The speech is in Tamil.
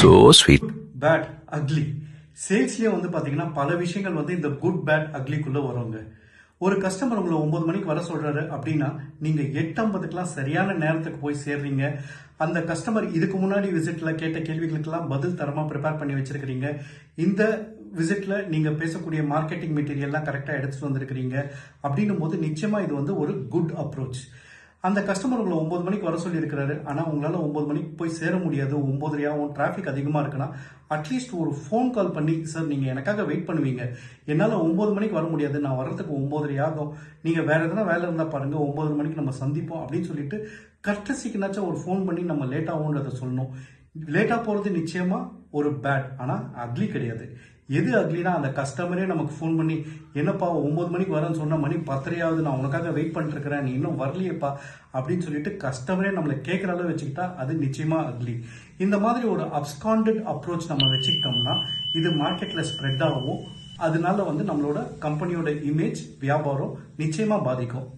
So sweet. பேட் அக்லி சேல்ஸ்லேயே வந்து பார்த்தீங்கன்னா பல விஷயங்கள் வந்து இந்த குட் பேட் அக்லிக்குள்ளே வருவாங்க. ஒரு கஸ்டமர் உங்களை 9 மணிக்கு வர சொல்கிறாரு அப்படின்னா நீங்கள் 8:50க்கெலாம் சரியான நேரத்துக்கு போய் சேர்றீங்க. அந்த கஸ்டமர் இதுக்கு முன்னாடி விசிட்டில் கேட்ட கேள்விகளுக்கெல்லாம் பதில் தரமாக ப்ரிப்பேர் பண்ணி வச்சுருக்கிறீங்க. இந்த விசிட்டில் நீங்கள் பேசக்கூடிய மார்க்கெட்டிங் மெட்டீரியல்லாம் கரெக்டாக எடுத்துகிட்டு வந்திருக்கிறீங்க. அப்படின்னும் போது நிச்சயமாக இது வந்து ஒரு குட் அப்ரோச். அந்த கஸ்டமர் உங்களை 9 மணிக்கு வர சொல்லி இருக்கிறாரு, ஆனால் உங்களால் 9 மணிக்கு போய் சேர முடியாது, 9:30 ஆகும், டிராஃபிக் அதிகமாக இருக்குன்னா அட்லீஸ்ட் ஒரு ஃபோன் கால் பண்ணி, சார் நீங்கள் எனக்காக வெயிட் பண்ணுவீங்க, என்னால் 9 மணிக்கு வர முடியாது, நான் வர்றதுக்கு 9:30 ஆகும், நீங்கள் வேறு எதனா வேலை இருந்தால் பாருங்கள், 9 மணிக்கு நம்ம சந்திப்போம் அப்படின்னு சொல்லிட்டு கர்டசிக்குனாச்சும் ஒரு ஃபோன் பண்ணி நம்ம லேட் ஆகும்ன்றதை சொல்லணும். லேட்டாக போகிறது நிச்சயமாக ஒரு பேட், ஆனால் அக்லி கிடையாது. எது அக்லினா அந்த கஸ்டமரே நமக்கு ஃபோன் பண்ணி, என்னப்பா 9 மணிக்கு வரேன்னு சொன்ன, மணி 10:30 நான் உனக்காக வெயிட் பண்ணிட்டுருக்கிறேன், நீ இன்னும் வரலையேப்பா அப்படின்னு சொல்லிட்டு கஸ்டமரே நம்மளை கேட்குற அளவு வச்சுக்கிட்டா அது நிச்சயமாக அக்லி. இந்த மாதிரி ஒரு அப்ஸ்காண்டட் அப்ரோச் நம்ம வச்சுக்கிட்டோம்னா இது மார்க்கெட்டில் ஸ்ப்ரெட் ஆகும். அதனால வந்து நம்மளோட கம்பெனியோட இமேஜ், வியாபாரம் நிச்சயமாக பாதிக்கும்.